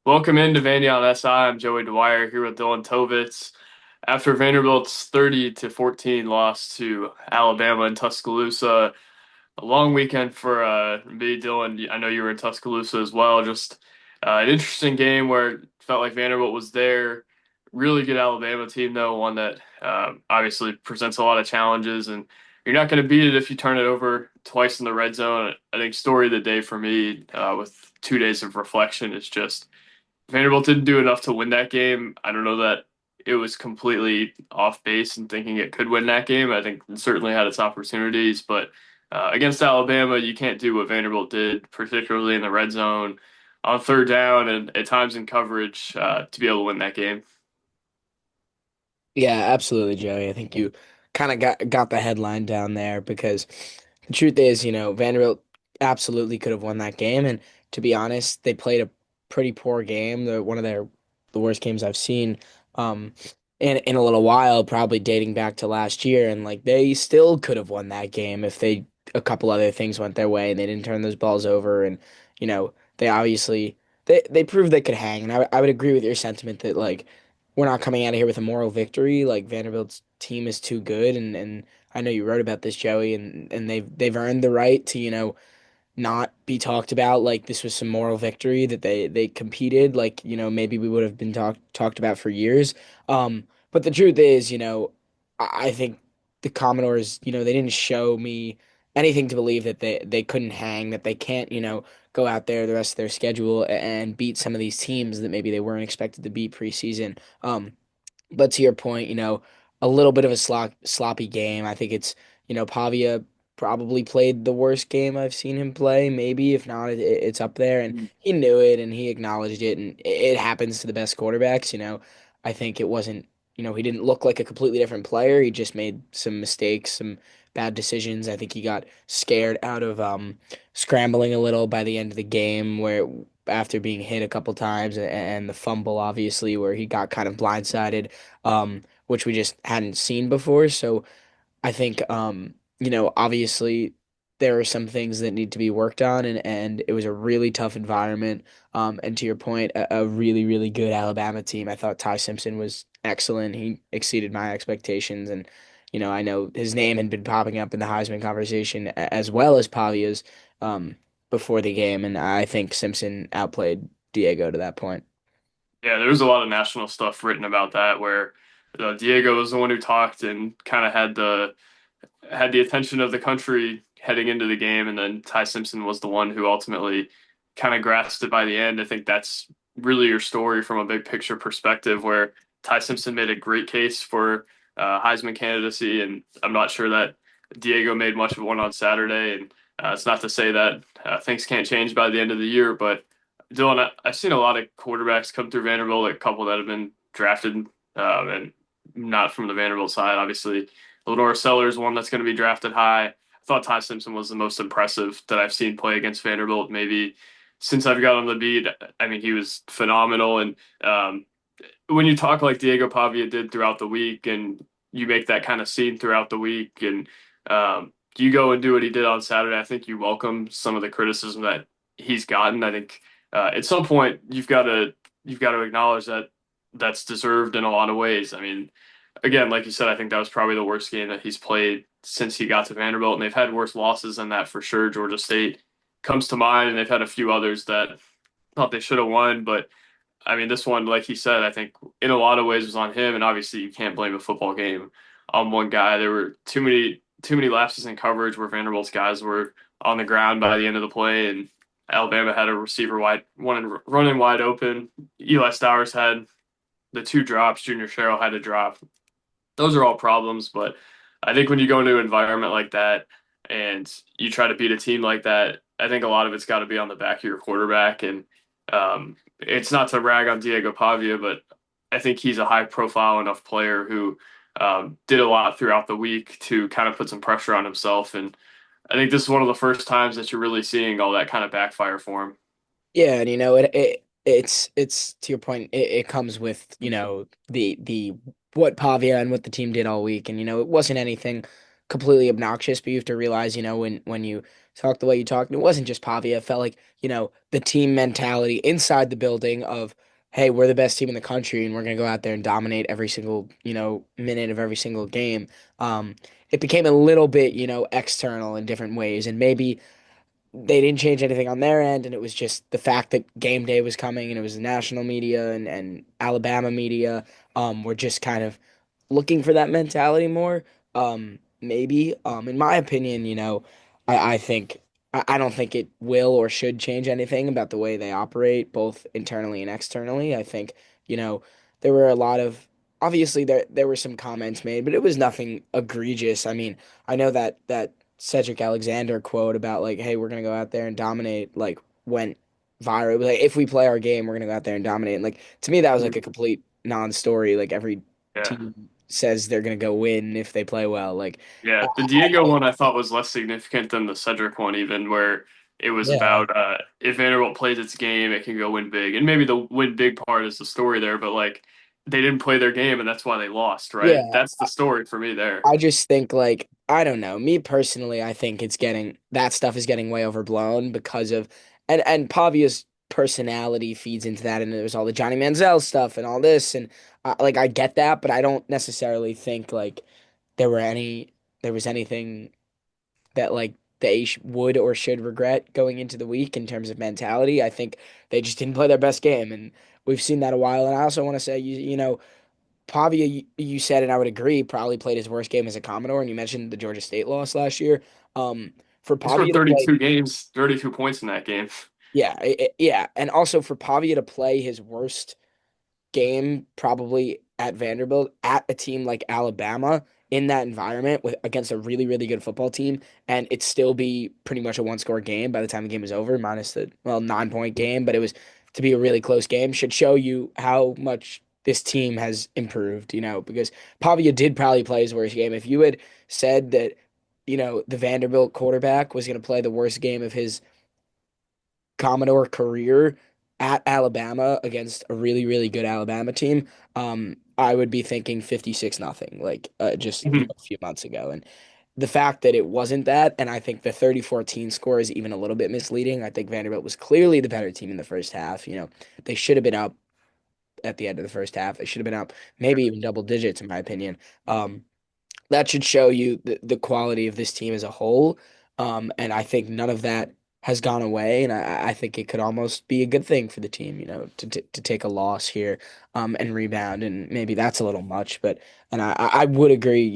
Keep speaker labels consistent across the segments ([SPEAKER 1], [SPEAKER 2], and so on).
[SPEAKER 1] Welcome into Vandy on SI. I'm Joey Dwyer here with Dylan Tovitz. After Vanderbilt's 30 to 14 loss to Alabama in Tuscaloosa, a long weekend for me, Dylan. I know you were in Tuscaloosa as well. Just an interesting game where it felt like Vanderbilt was there. Really good Alabama team, though, one that obviously presents a lot of challenges, and you're not going to beat it if you turn it over twice in the red zone. I think story of the day for me, with 2 days of reflection, is just Vanderbilt didn't do enough to win that game. I don't know that it was completely off base and thinking it could win that game. I think it certainly had its opportunities, but against Alabama, you can't do what Vanderbilt did, particularly in the red zone on third down and at times in coverage to be able to win that game.
[SPEAKER 2] Yeah, absolutely, Joey. I think you kind of got the headline down there because the truth is, Vanderbilt absolutely could have won that game, and to be honest, they played a pretty poor game. One of the worst games I've seen um in a little while, probably dating back to last year, and like they still could have won that game if they a couple other things went their way and they didn't turn those balls over, and they obviously they proved they could hang, and I would agree with your sentiment that like we're not coming out of here with a moral victory. Like Vanderbilt's team is too good, and I know you wrote about this, Joey, and they've earned the right to not be talked about like this was some moral victory that they competed like maybe we would have been talked about for years. But the truth is, I think the Commodores, they didn't show me anything to believe that they couldn't hang, that they can't go out there the rest of their schedule and beat some of these teams that maybe they weren't expected to beat preseason. But to your point, a little bit of a sloppy game. I think Pavia probably played the worst game I've seen him play. Maybe if not, it's up there. And he knew it and he acknowledged it. And it happens to the best quarterbacks. I think it wasn't. He didn't look like a completely different player. He just made some mistakes, some bad decisions. I think he got scared out of scrambling a little by the end of the game, where after being hit a couple times and the fumble, obviously, where he got kind of blindsided, which we just hadn't seen before. So I think, obviously there are some things that need to be worked on, and it was a really tough environment. And to your point, a really, really good Alabama team. I thought Ty Simpson was excellent. He exceeded my expectations. And, I know his name had been popping up in the Heisman conversation as well as Pavia's um, before the game. And I think Simpson outplayed Diego to that point.
[SPEAKER 1] Yeah, there was a lot of national stuff written about that where Diego was the one who talked and kind of had the attention of the country heading into the game, and then Ty Simpson was the one who ultimately kind of grasped it by the end. I think that's really your story from a big picture perspective, where Ty Simpson made a great case for Heisman candidacy, and I'm not sure that Diego made much of one on Saturday. And it's not to say that things can't change by the end of the year, but Dylan, I've seen a lot of quarterbacks come through Vanderbilt, a couple that have been drafted and not from the Vanderbilt side, obviously. Lenore Sellers, one that's going to be drafted high. I thought Ty Simpson was the most impressive that I've seen play against Vanderbilt maybe since I've got on the beat. I mean, he was phenomenal. And when you talk like Diego Pavia did throughout the week, and you make that kind of scene throughout the week, and you go and do what he did on Saturday, I think you welcome some of the criticism that he's gotten. I think at some point you've got to acknowledge that that's deserved in a lot of ways. I mean, again, like you said, I think that was probably the worst game that he's played since he got to Vanderbilt, and they've had worse losses than that for sure. Georgia State comes to mind, and they've had a few others that thought they should have won, but I mean, this one, like he said, I think in a lot of ways was on him, and obviously you can't blame a football game on one guy. There were too many lapses in coverage where Vanderbilt's guys were on the ground by the end of the play, and Alabama had a receiver wide one running wide open. Eli Stowers had the two drops. Junior Sherrill had a drop. Those are all problems, but I think when you go into an environment like that and you try to beat a team like that, I think a lot of it's got to be on the back of your quarterback. And it's not to rag on Diego Pavia, but I think he's a high profile enough player who did a lot throughout the week to kind of put some pressure on himself. And I think this is one of the first times that you're really seeing all that kind of backfire for him.
[SPEAKER 2] Yeah, and it's to your point. It comes with the what Pavia and what the team did all week, and it wasn't anything completely obnoxious. But you have to realize when you talk the way you talk. And it wasn't just Pavia. It felt like, the team mentality inside the building of, hey, we're the best team in the country and we're going to go out there and dominate every single, minute of every single game. Um, it became a little bit, external in different ways. And maybe they didn't change anything on their end, and it was just the fact that game day was coming, and it was the national media and Alabama media were just kind of looking for that mentality more. Maybe, in my opinion, I think I don't think it will or should change anything about the way they operate, both internally and externally. I think, you know, there were a lot of obviously there were some comments made, but it was nothing egregious. I mean, I know that Cedric Alexander quote about like, "Hey, we're gonna go out there and dominate," like went viral. It was like, if we play our game, we're gonna go out there and dominate. And like to me, that was like a complete non-story. Like every
[SPEAKER 1] Yeah.
[SPEAKER 2] team says they're gonna go win if they play well. Like,
[SPEAKER 1] Yeah, the
[SPEAKER 2] I,
[SPEAKER 1] Diego one I thought was less significant than the Cedric one, even where it was
[SPEAKER 2] yeah,
[SPEAKER 1] about if Vanderbilt plays its game, it can go win big. And maybe the win big part is the story there, but like they didn't play their game and that's why they lost, right?
[SPEAKER 2] yeah.
[SPEAKER 1] That's the story for me there.
[SPEAKER 2] I just think like I don't know. Me personally, I think it's getting that stuff is getting way overblown because of and Pavia's personality feeds into that, and there's all the Johnny Manziel stuff and all this, and like I get that, but I don't necessarily think like there were any there was anything that like they would or should regret going into the week in terms of mentality. I think they just didn't play their best game, and we've seen that a while. And I also want to say, Pavia, you said, and I would agree, probably played his worst game as a Commodore, and you mentioned the Georgia State loss last year. For
[SPEAKER 1] He scored
[SPEAKER 2] Pavia to play,
[SPEAKER 1] 32 games, 32 points in that game.
[SPEAKER 2] yeah, yeah, and also for Pavia to play his worst game probably at Vanderbilt at a team like Alabama in that environment with against a really really good football team and it still be pretty much a one score game by the time the game was over minus the 9 point game but it was to be a really close game should show you how much this team has improved because Pavia did probably play his worst game if you had said that the Vanderbilt quarterback was going to play the worst game of his Commodore career at Alabama against a really, really good Alabama team, I would be thinking 56 nothing, like just a few months ago. And the fact that it wasn't that, and I think the 30-14 score is even a little bit misleading. I think Vanderbilt was clearly the better team in the first half. They should have been up at the end of the first half. They should have been up maybe even double digits, in my opinion. That should show you the quality of this team as a whole. And I think none of that has gone away. And I think it could almost be a good thing for the team, to take a loss here and rebound. And maybe that's a little much, but and I would agree,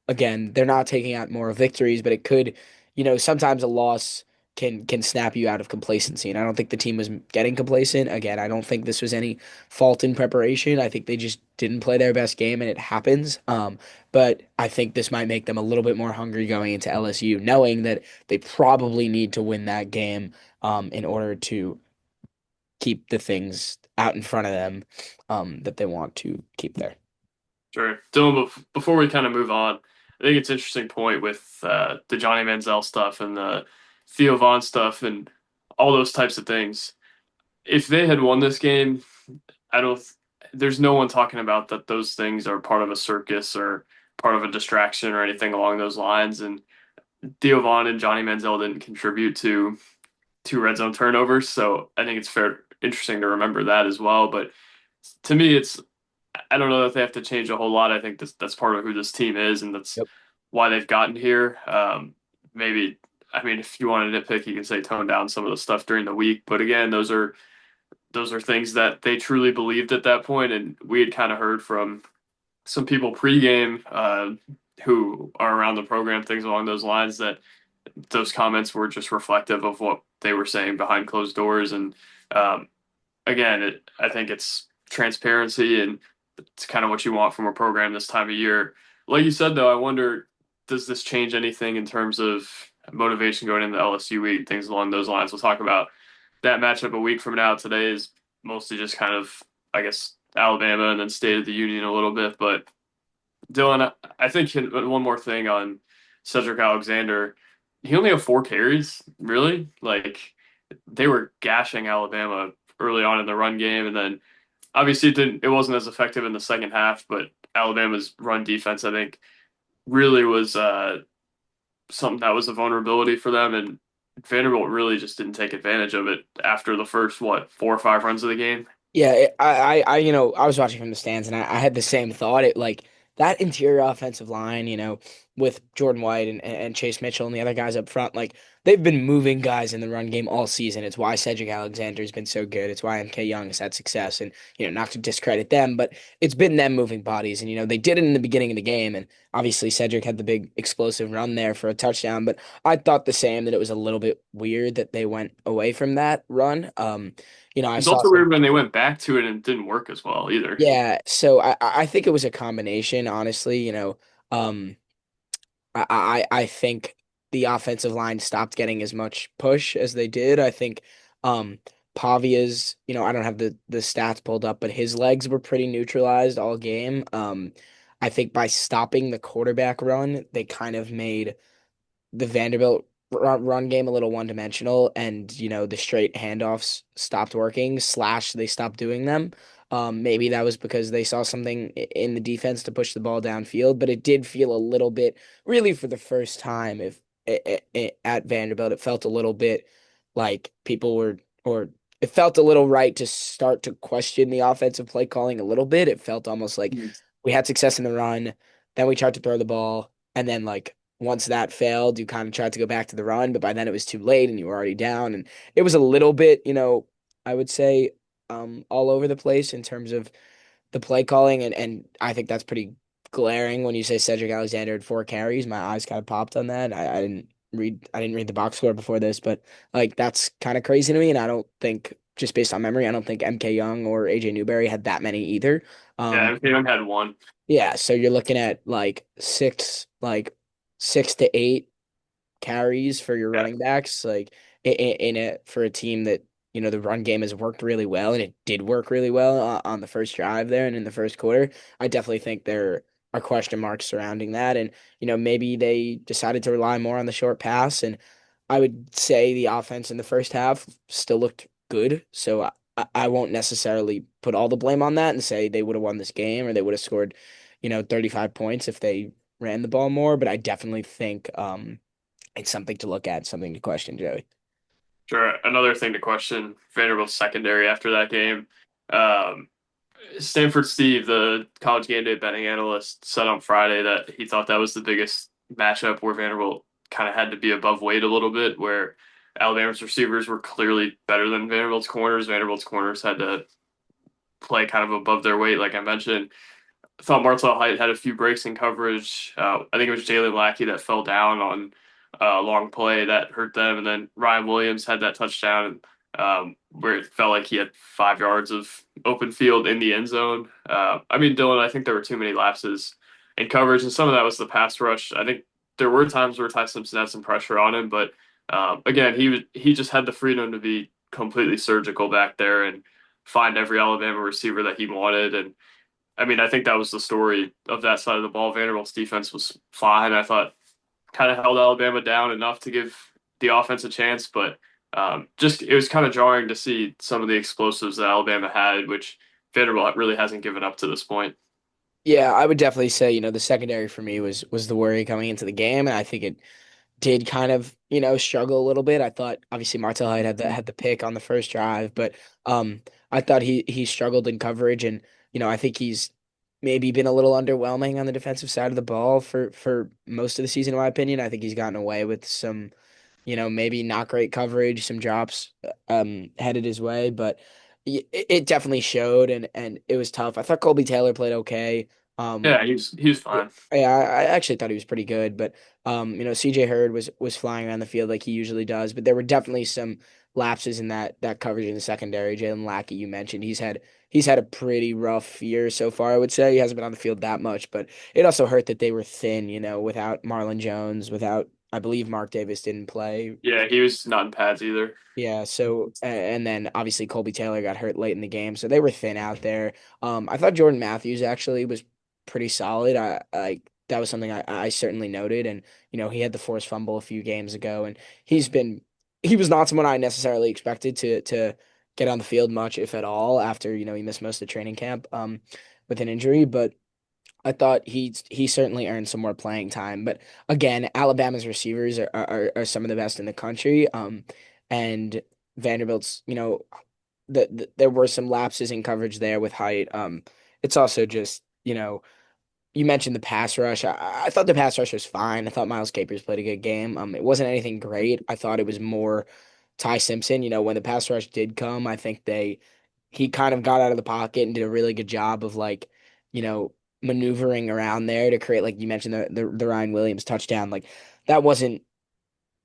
[SPEAKER 2] again, they're not taking out more victories, but it could, sometimes a loss can snap you out of complacency. And I don't think the team was getting complacent. Again, I don't think this was any fault in preparation. I think they just didn't play their best game and it happens. But I think this might make them a little bit more hungry going into LSU, knowing that they probably need to win that game in order to keep the things out in front of them that they want to keep there.
[SPEAKER 1] Sure. Dylan, before we kind of move on, I think it's an interesting point with the Johnny Manziel stuff and the Theo Vaughn stuff and all those types of things. If they had won this game, I don't, there's no one talking about that those things are part of a circus or part of a distraction or anything along those lines. And Theo Vaughn and Johnny Manziel didn't contribute to two red zone turnovers. So I think it's interesting to remember that as well. But to me, I don't know that they have to change a whole lot. I think that's part of who this team is, and that's
[SPEAKER 2] Yep.
[SPEAKER 1] why they've gotten here. Maybe, I mean, if you want to nitpick, you can say tone down some of the stuff during the week. But again, those are things that they truly believed at that point, and we had kind of heard from some people pregame who are around the program, things along those lines, that those comments were just reflective of what they were saying behind closed doors. And um, again, I think it's transparency and it's kind of what you want from a program this time of year. Like you said, though, I wonder, does this change anything in terms of motivation going into LSU week, things along those lines? We'll talk about that matchup a week from now. Today is mostly just kind of, I guess, Alabama and then State of the Union a little bit. But Dylan, I think one more thing on Cedric Alexander. He only had 4 carries, really. Like they were gashing Alabama early on in the run game, and then obviously it wasn't as effective in the second half. But Alabama's run defense, I think, really was something that was a vulnerability for them. And Vanderbilt really just didn't take advantage of it after the first, what, 4 or 5 runs of the game.
[SPEAKER 2] Yeah, I was watching from the stands and I had the same thought. It like that interior offensive line, with Jordan White and Chase Mitchell and the other guys up front, like they've been moving guys in the run game all season. It's why Cedric Alexander has been so good. It's why MK Young has had success. And, not to discredit them, but it's been them moving bodies. And, they did it in the beginning of the game. And obviously Cedric had the big explosive run there for a touchdown. But I thought the same that it was a little bit weird that they went away from that run. I
[SPEAKER 1] It's
[SPEAKER 2] saw
[SPEAKER 1] also
[SPEAKER 2] some.
[SPEAKER 1] weird when they went back to it and it didn't work as well either.
[SPEAKER 2] Yeah, so I think it was a combination, honestly. Um, I think the offensive line stopped getting as much push as they did. I think um Pavia's, I don't have the stats pulled up, but his legs were pretty neutralized all game. I think by stopping the quarterback run, they kind of made the Vanderbilt run game a little one dimensional, and the straight handoffs stopped working. Slash, they stopped doing them. Maybe that was because they saw something in the defense to push the ball downfield, but it did feel a little bit, really for the first time, if at Vanderbilt, it felt a little bit like people were, or it felt a little right to start to question the offensive play calling a little bit. It felt almost like
[SPEAKER 1] Hmm.
[SPEAKER 2] we had success in the run, then we tried to throw the ball, and then like once that failed, you kind of tried to go back to the run, but by then it was too late and you were already down. And it was a little bit, I would say, all over the place in terms of the play calling. And I think that's pretty glaring when you say Cedric Alexander had 4 carries. My eyes kind of popped on that. I didn't read the box score before this, but like that's kind of crazy to me. And I don't think, just based on memory, I don't think MK Young or AJ Newberry had that many either.
[SPEAKER 1] Yeah,
[SPEAKER 2] Um,
[SPEAKER 1] MK Young had one.
[SPEAKER 2] yeah, so you're looking at like 6 to 8 carries for your
[SPEAKER 1] Yeah,
[SPEAKER 2] running backs, like in it for a team that the run game has worked really well, and it did work really well on the first drive there and in the first quarter. I definitely think there are question marks surrounding that, and maybe they decided to rely more on the short pass. And I would say the offense in the first half still looked good, so I won't necessarily put all the blame on that and say they would have won this game or they would have scored 35 points if they ran the ball more. But I definitely think it's something to look at, something to question, Joey.
[SPEAKER 1] sure. Another thing to question Vanderbilt's secondary after that game. Um, Stanford Steve, the college game day betting analyst, said on Friday that he thought that was the biggest matchup where Vanderbilt kind of had to be above weight a little bit, where Alabama's receivers were clearly better than Vanderbilt's corners. Vanderbilt's corners had to play kind of above their weight, like I mentioned. I thought Martel Height had a few breaks in coverage. I think it was Jalen Lackey that fell down on a long play that hurt them, and then Ryan Williams had that touchdown where it felt like he had 5 yards of open field in the end zone. I mean, Dylan, I think there were too many lapses in coverage, and some of that was the pass rush. I think there were times where Ty Simpson had some pressure on him, but again, he just had the freedom to be completely surgical back there and find every Alabama receiver that he wanted. And I mean, I think that was the story of that side of the ball. Vanderbilt's defense was fine. I thought kind of held Alabama down enough to give the offense a chance, but just it was kind of jarring to see some of the explosives that Alabama had, which Vanderbilt really hasn't given up to this point.
[SPEAKER 2] Yeah, I would definitely say, the secondary for me was the worry coming into the game, and I think it did kind of, struggle a little bit. I thought obviously Martel had the pick on the first drive, but I thought he struggled in coverage, and I think he's maybe been a little underwhelming on the defensive side of the ball for most of the season, in my opinion. I think he's gotten away with some, maybe not great coverage, some drops headed his way, but it definitely showed, and it was tough. I thought Colby Taylor played okay. Um,
[SPEAKER 1] Yeah, he was
[SPEAKER 2] yeah,
[SPEAKER 1] fine.
[SPEAKER 2] yeah, I actually thought he was pretty good, but CJ Hurd was flying around the field like he usually does, but there were definitely some lapses in that coverage in the secondary. Jalen Lackey, you mentioned, he's had a pretty rough year so far. I would say he hasn't been on the field that much, but it also hurt that they were thin, without Marlon Jones, without I believe Mark Davis didn't play.
[SPEAKER 1] Yeah, he was not in pads either.
[SPEAKER 2] Yeah, so and then obviously Colby Taylor got hurt late in the game, so they were thin out there. I thought Jordan Matthews actually was pretty solid. I that was something I certainly noted, and he had the forced fumble a few games ago, and he was not someone I necessarily expected to get on the field much, if at all, after he missed most of the training camp with an injury, but. I thought he certainly earned some more playing time, but again, Alabama's receivers are some of the best in the country. And Vanderbilt's, there were some lapses in coverage there with height. It's also just, you mentioned the pass rush. I thought the pass rush was fine. I thought Miles Capers played a good game. It wasn't anything great. I thought it was more Ty Simpson. When the pass rush did come, I think he kind of got out of the pocket and did a really good job of like, you know, maneuvering around there to create, like you mentioned, the Ryan Williams touchdown. Like that wasn't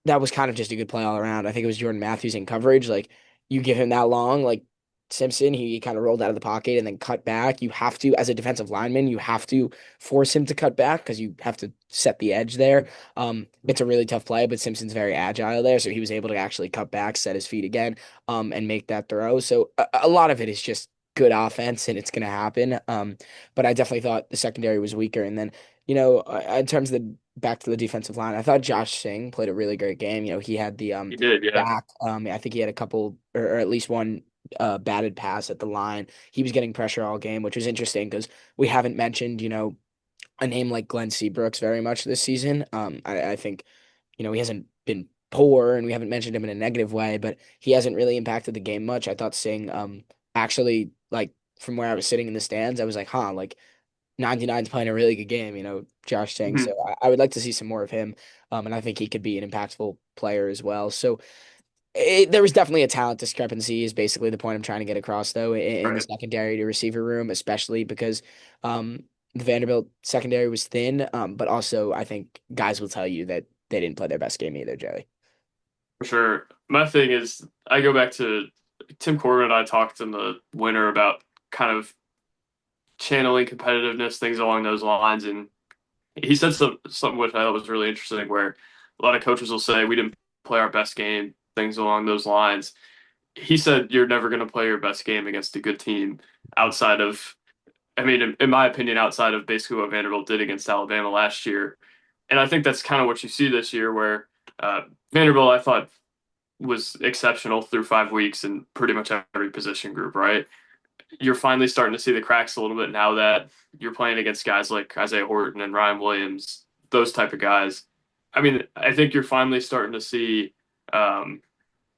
[SPEAKER 2] that was kind of just a good play all around. I think it was Jordan Matthews in coverage. Like you give him that long, like Simpson, he kind of rolled out of the pocket and then cut back. You have to, as a defensive lineman, you have to force him to cut back because you have to set the edge there. It's a really tough play, but Simpson's very agile there, so he was able to actually cut back, set his feet again, and make that throw. So a lot of it is just good offense, and it's going to happen. But I definitely thought the secondary was weaker, and then in terms of the back to the defensive line, I thought Josh Singh played a really great game. He had the
[SPEAKER 1] He did, yeah.
[SPEAKER 2] back. I think he had a couple or at least one batted pass at the line. He was getting pressure all game, which was interesting because we haven't mentioned, a name like Glenn Seabrooks very much this season. I think, he hasn't been poor and we haven't mentioned him in a negative way, but he hasn't really impacted the game much. I thought Singh actually like from where I was sitting in the stands, I was like, huh, like 99's playing a really good game, Josh Singh. So
[SPEAKER 1] Mhm.
[SPEAKER 2] I would like to see some more of him. And I think he could be an impactful player as well. So there was definitely a talent discrepancy, is basically the point I'm trying to get across, though, in the
[SPEAKER 1] Right.
[SPEAKER 2] secondary to receiver room, especially because the Vanderbilt secondary was thin. But also, I think guys will tell you that they didn't play their best game either, Joey.
[SPEAKER 1] For sure. My thing is, I go back to Tim Corbin and I talked in the winter about kind of channeling competitiveness, things along those lines. And he said something which I thought was really interesting, where a lot of coaches will say, we didn't play our best game, things along those lines. He said, you're never going to play your best game against a good team outside of, I mean, in my opinion, outside of basically what Vanderbilt did against Alabama last year. And I think that's kind of what you see this year, where uh, Vanderbilt, I thought, was exceptional through 5 weeks in pretty much every position group, right? You're finally starting to see the cracks a little bit now that you're playing against guys like Isaiah Horton and Ryan Williams, those type of guys. I mean, I think you're finally starting to see um,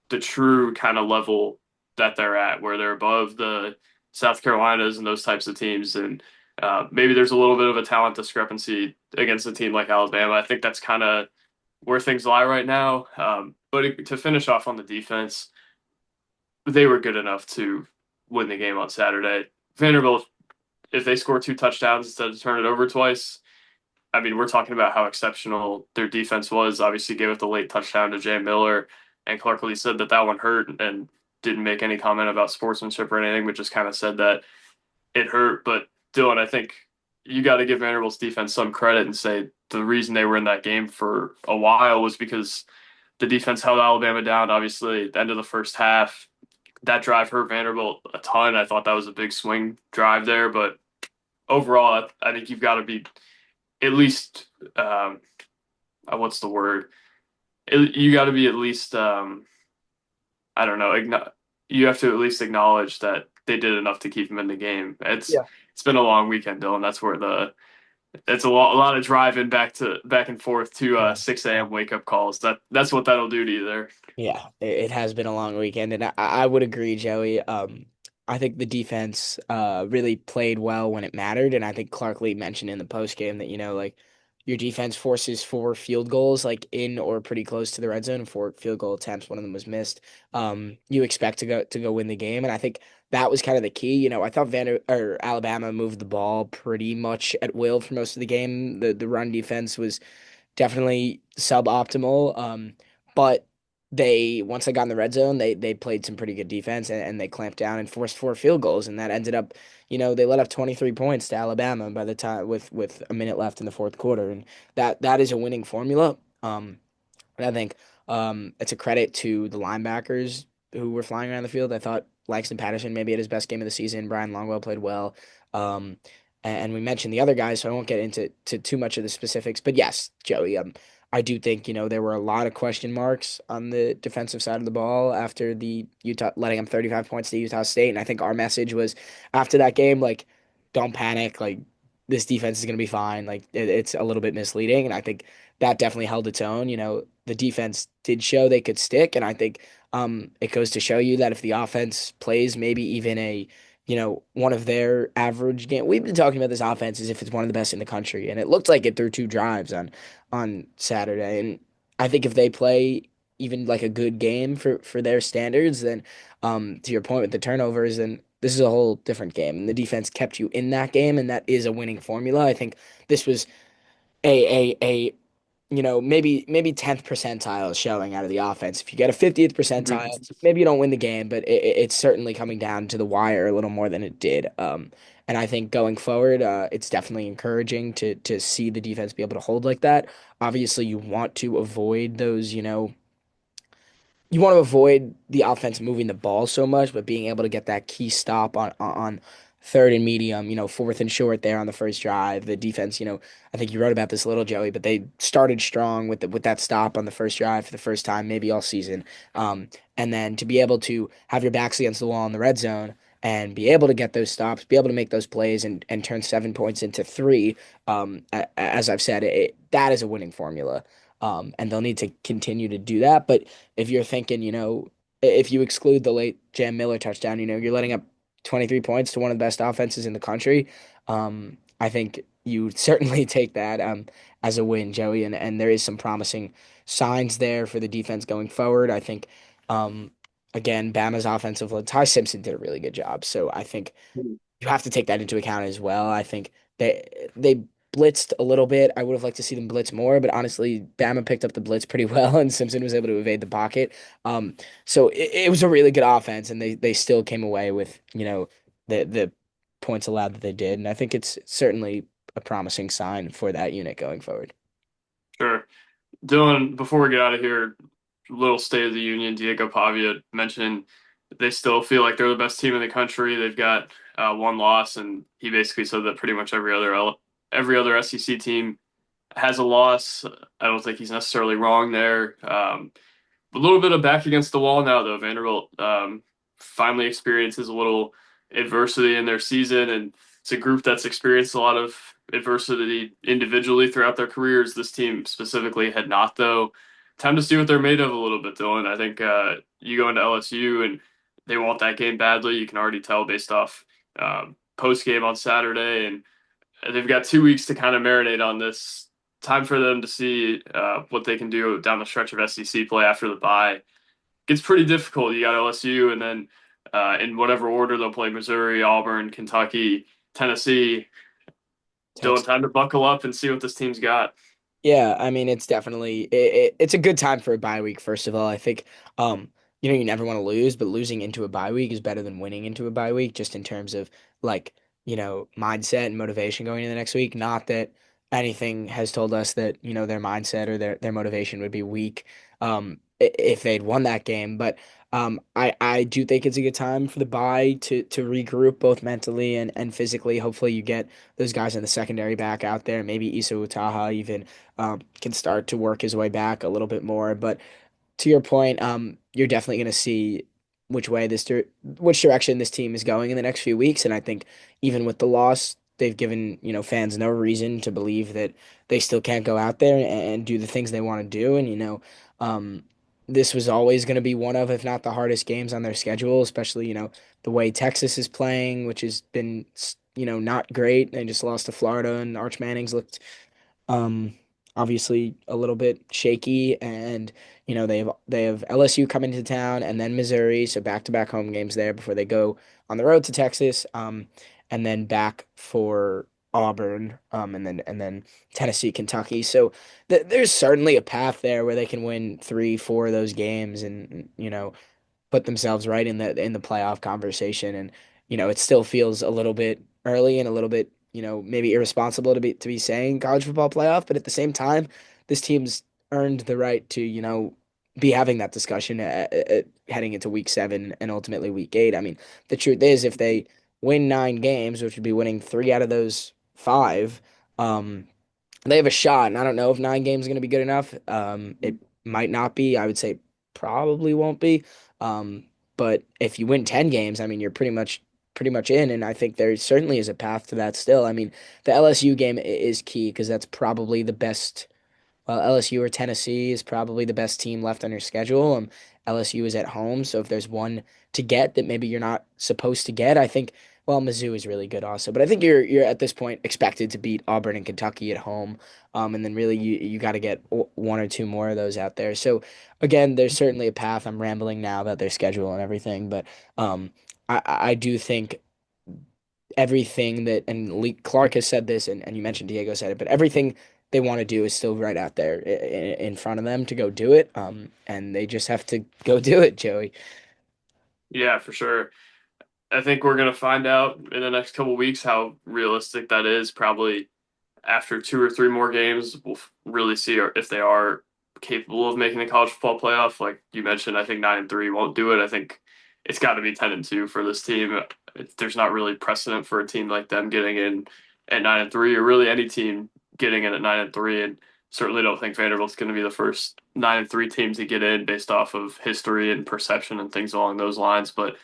[SPEAKER 1] the true kind of level that they're at, where they're above the South Carolinas and those types of teams. And maybe there's a little bit of a talent discrepancy against a team like Alabama. I think that's kind of where things lie right now. But to finish off on the defense, they were good enough to win the game on Saturday. Vanderbilt, if they score two touchdowns instead of turn it over twice, I mean, we're talking about how exceptional their defense was. Obviously, gave up the late touchdown to Jay Miller, and Clark Lee said that one hurt and didn't make any comment about sportsmanship or anything, but just kind of said that it hurt. But Dylan, I think you got to give Vanderbilt's defense some credit and say the reason they were in that game for a while was because the defense held Alabama down. Obviously, at the end of the first half, that drive hurt Vanderbilt a ton. I thought that was a big swing drive there, but overall, I think you've got to be at least what's the word? You got to be at least I don't know. You have to at least acknowledge that they did enough to keep him in the game. It's been a long weekend, Dylan. That's where the it's a lot of driving back and forth to
[SPEAKER 2] Yeah.
[SPEAKER 1] 6 a.m. wake up calls. That's what that'll do to you there.
[SPEAKER 2] Yeah, it has been a long weekend, and I would agree, Joey. I think the defense really played well when it mattered, and I think Clark Lee mentioned in the post game that like your defense forces four field goals, like in or pretty close to the red zone, four field goal attempts. One of them was missed. You expect to go win the game, and I think that was kind of the key. I thought Alabama moved the ball pretty much at will for most of the game. The run defense was definitely suboptimal. But once they got in the red zone, they played some pretty good defense and they clamped down and forced four field goals, and that ended up, they let up 23 points to Alabama by the time with a minute left in the fourth quarter, and that is a winning formula. And I think it's a credit to the linebackers who were flying around the field. I thought Langston Patterson maybe had his best game of the season. Brian Longwell played well. Um, and we mentioned the other guys, so I won't get into too much of the specifics. But yes, Joey, I do think, there were a lot of question marks on the defensive side of the ball after the Utah letting them 35 points to Utah State. And I think our message was after that game, like, don't panic. Like, this defense is going to be fine. Like it's a little bit misleading, and I think that definitely held its own. The defense did show they could stick, and I think it goes to show you that if the offense plays maybe even one of their average game. We've been talking about this offense as if it's one of the best in the country, and it looked like it through two drives on Saturday. And I think if they play even like a good game for their standards, then to your point with the turnovers, then this is a whole different game. And the defense kept you in that game, and that is a winning formula. I think this was a maybe 10th percentile showing out of the offense. If you get a 50th percentile,
[SPEAKER 1] Mhm.
[SPEAKER 2] maybe you don't win the game, but it's certainly coming down to the wire a little more than it did. And I think going forward, it's definitely encouraging to see the defense be able to hold like that. Obviously, you want to avoid those, you want to avoid the offense moving the ball so much, but being able to get that key stop on third and medium, fourth and short there on the first drive. The defense, I think you wrote about this a little, Joey, but they started strong with that stop on the first drive for the first time, maybe all season. Um, and then to be able to have your backs against the wall in the red zone and be able to get those stops, be able to make those plays and turn 7 points into three, as I've said, that is a winning formula. And they'll need to continue to do that. But if you're thinking, if you exclude the late Jam Miller touchdown, you're letting up 23 points to one of the best offenses in the country. I think you certainly take that as a win, Joey, and there is some promising signs there for the defense going forward. I think, um, again, Bama's offensive line, Ty Simpson did a really good job. So I think you have to take that into account as well. I think they blitzed a little bit. I would have liked to see them blitz more, but honestly, Bama picked up the blitz pretty well, and Simpson was able to evade the pocket. So it was a really good offense, and they still came away with the points allowed that they did, and I think it's certainly a promising sign for that unit going forward.
[SPEAKER 1] Sure. Dylan, before we get out of here, little State of the Union, Diego Pavia mentioned they still feel like they're the best team in the country. They've got one loss, and he basically said that pretty much every other SEC team has a loss. I don't think he's necessarily wrong there. A little bit of back against the wall now, though. Vanderbilt finally experiences a little adversity in their season, and it's a group that's experienced a lot of adversity individually throughout their careers. This team specifically had not, though. Time to see what they're made of a little bit, Dylan. I think you go into LSU and they want that game badly. You can already tell based off post game on Saturday, and they've got 2 weeks to kind of marinate on this. Time for them to see what they can do down the stretch of SEC play after the bye. Gets pretty difficult. You got LSU, and then in whatever order they'll play Missouri, Auburn, Kentucky, Tennessee. Dylan,
[SPEAKER 2] Texas.
[SPEAKER 1] time to buckle up and see what this team's got.
[SPEAKER 2] Yeah, I mean it's definitely it's a good time for a bye week. First of all, I think you never want to lose, but losing into a bye week is better than winning into a bye week, just in terms of like mindset and motivation going into the next week. Not that anything has told us that their mindset or their motivation would be weak if they'd won that game, but I do think it's a good time for the bye to regroup both mentally and physically. Hopefully, you get those guys in the secondary back out there. Maybe Issa Utaha even can start to work his way back a little bit more. But to your point, you're definitely going to see which direction this team is going in the next few weeks. And I think even with the loss, they've given fans no reason to believe that they still can't go out there and do the things they want to do. And um, this was always going to be one of, if not the hardest games on their schedule, especially the way Texas is playing, which has been not great. They just lost to Florida, and Arch Manning's looked um, obviously a little bit shaky, and they have LSU coming to town and then Missouri, so back-to-back home games there before they go on the road to Texas, and then back for Auburn, and then Tennessee, Kentucky. So there's certainly a path there where they can win 3, 4 of those games, and put themselves right in the playoff conversation. And it still feels a little bit early and a little bit maybe irresponsible to be saying college football playoff, but at the same time, this team's earned the right to be having that discussion heading into week 7 and ultimately week 8. I mean, the truth is, if they win 9 games, which would be winning 3 out of those 5, they have a shot. And I don't know if 9 games are going to be good enough. It might not be. I would say probably won't be. Um, but if you win 10 games, I mean, you're pretty much pretty much in, and I think there certainly is a path to that still. I mean, the LSU game is key because that's probably the best. Well, LSU or Tennessee is probably the best team left on your schedule. LSU is at home, so if there's one to get that maybe you're not supposed to get, I think. Well, Mizzou is really good also, but I think you're at this point expected to beat Auburn and Kentucky at home, and then really you got to get one or two more of those out there. So again, there's certainly a path. I'm rambling now about their schedule and everything, but I do think everything that and Lee Clark has said this and you mentioned Diego said it, but everything they want to do is still right out there in front of them to go do it. And they just have to go do it, Joey.
[SPEAKER 1] Yeah, for sure. I think we're gonna find out in the next couple weeks how realistic that is. Probably after two or three more games, we'll really see if they are capable of making the college football playoff. Like you mentioned, I think 9-3 won't do it. I think it's got to be 10-2 for this team. There's not really precedent for a team like them getting in at 9-3, or really any team getting in at 9-3. And certainly don't think Vanderbilt's going to be the first 9-3 team to get in based off of history and perception and things along those lines. But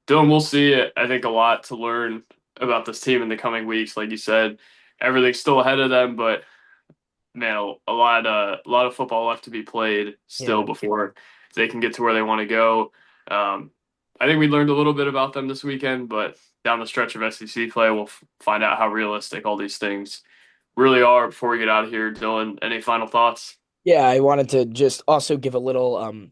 [SPEAKER 1] Dylan, we'll see. I think a lot to learn about this team in the coming weeks. Like you said, everything's still ahead of them, but man, a lot of football left to be played still
[SPEAKER 2] Yeah.
[SPEAKER 1] before they can get to where they want to go. Um, I think we learned a little bit about them this weekend, but down the stretch of SEC play, we'll find out how realistic all these things really are. Before we get out of here, Dylan, any final thoughts?
[SPEAKER 2] Yeah, I wanted to just also give a little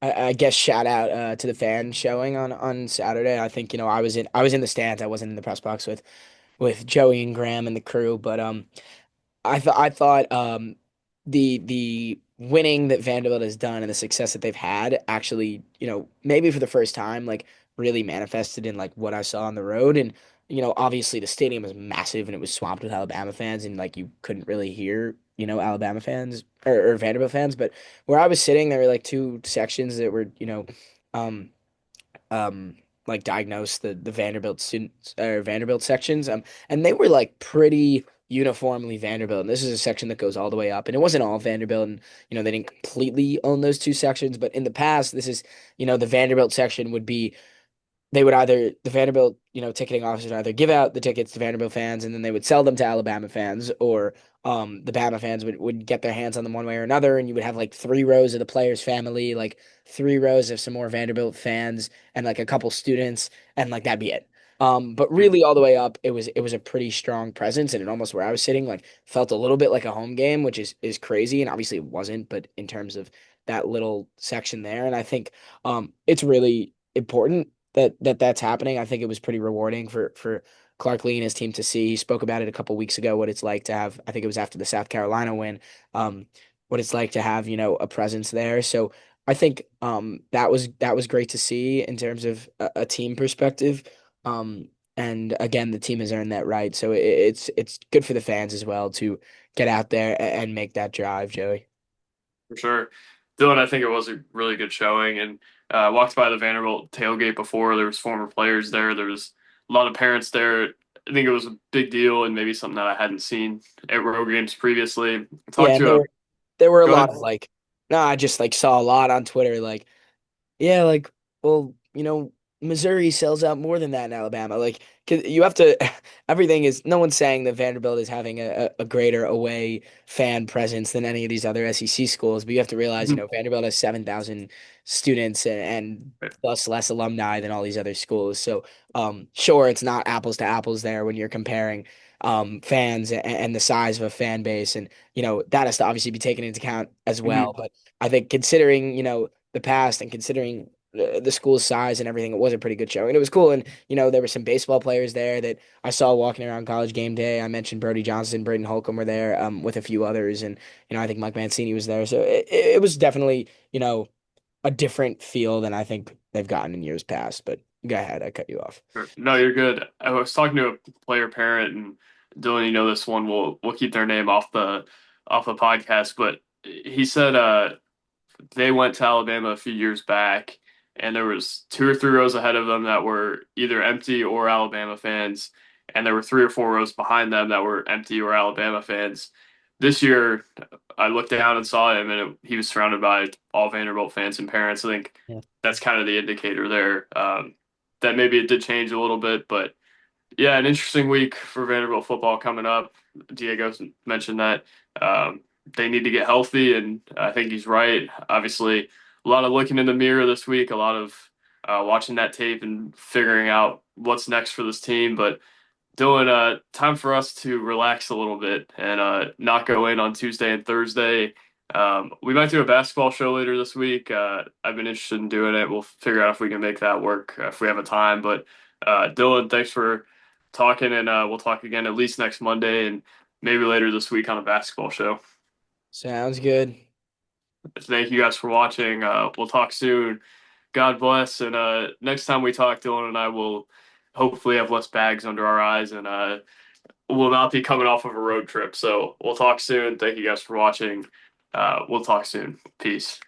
[SPEAKER 2] I guess shout out to the fan showing on Saturday. I think, I was in the stands. I wasn't in the press box with Joey and Graham and the crew, but I thought the winning that Vanderbilt has done and the success that they've had actually, maybe for the first time, like really manifested in like what I saw on the road. And, obviously the stadium was massive and it was swamped with Alabama fans and like you couldn't really hear, Alabama fans or Vanderbilt fans. But where I was sitting, there were like two sections that were, um um like diagnose the Vanderbilt students or Vanderbilt sections and they were like pretty uniformly Vanderbilt, and this is a section that goes all the way up, and it wasn't all Vanderbilt, and they didn't completely own those two sections, but in the past this is the Vanderbilt section would be they would either the Vanderbilt, ticketing officers would either give out the tickets to Vanderbilt fans and then they would sell them to Alabama fans, or the Bama fans would get their hands on them one way or another, and you would have like three rows of the players' family, like three rows of some more Vanderbilt fans, and like a couple students, and like that'd be it. But really, all the way up, it was a pretty strong presence, and it almost where I was sitting, like felt a little bit like a home game, which is crazy, and obviously it wasn't, but in terms of that little section there, and I think it's really important that's happening. I think it was pretty rewarding for Clark Lee and his team to see. He spoke about it a couple weeks ago, what it's like to have, I think it was after the South Carolina win, what it's like to have, a presence there. So I think that was great to see in terms of a team perspective. And again, the team has earned that right. So it's good for the fans as well to get out there and make that drive, Joey.
[SPEAKER 1] For sure. Dylan, I think it was a really good showing. And I walked by the Vanderbilt tailgate before. There was former players there. There was a lot of parents there. I think it was a big deal and maybe something that I hadn't seen at road games previously. I
[SPEAKER 2] Yeah,
[SPEAKER 1] talked
[SPEAKER 2] and
[SPEAKER 1] to a
[SPEAKER 2] there were a
[SPEAKER 1] go
[SPEAKER 2] lot
[SPEAKER 1] ahead.
[SPEAKER 2] of like, no, I just like saw a lot on Twitter like, yeah, like, well, Missouri sells out more than that in Alabama. Like, 'cause you have to, everything is, no one's saying that Vanderbilt is having a greater away fan presence than any of these other SEC schools, but you have to realize, Vanderbilt has 7,000 students and thus less alumni than all these other schools. So, sure, it's not apples to apples there when you're comparing fans and the size of a fan base. And, that has to obviously be taken into account as well. But I think considering, the past and considering the school's size and everything, it was a pretty good show. And it was cool. And, there were some baseball players there that I saw walking around College game day. I mentioned Brody Johnson, Braden Holcomb were there with a few others. And, I think Mike Mancini was there. So it was definitely, a different feel than I think they've gotten in years past. But go ahead. I cut you off.
[SPEAKER 1] Sure. No, you're good. I was talking to a player parent, and Dylan, you know this one. We'll keep their name off the podcast, but he said they went to Alabama a few years back, and there was two or three rows ahead of them that were either empty or Alabama fans, and there were three or four rows behind them that were empty or Alabama fans. This year, I looked down and saw him, and he was surrounded by all Vanderbilt fans and parents. I think
[SPEAKER 2] Yeah.
[SPEAKER 1] that's kind of the indicator there. that maybe it did change a little bit, but yeah, an interesting week for Vanderbilt football coming up. Diego mentioned that um, they need to get healthy, and I think he's right. Obviously, a lot of looking in the mirror this week, a lot of watching that tape and figuring out what's next for this team. But Dylan, time for us to relax a little bit and not go in on Tuesday and Thursday. We might do a basketball show later this week. I've been interested in doing it. We'll figure out if we can make that work if we have a time. But Dylan, thanks for talking, and we'll talk again at least next Monday and maybe later this week on a basketball show.
[SPEAKER 2] Sounds good.
[SPEAKER 1] Thank you guys for watching. We'll talk soon. God bless. And next time we talk, Dylan and I will hopefully have less bags under our eyes and will not be coming off of a road trip. So we'll talk soon. Thank you guys for watching. We'll talk soon. Peace.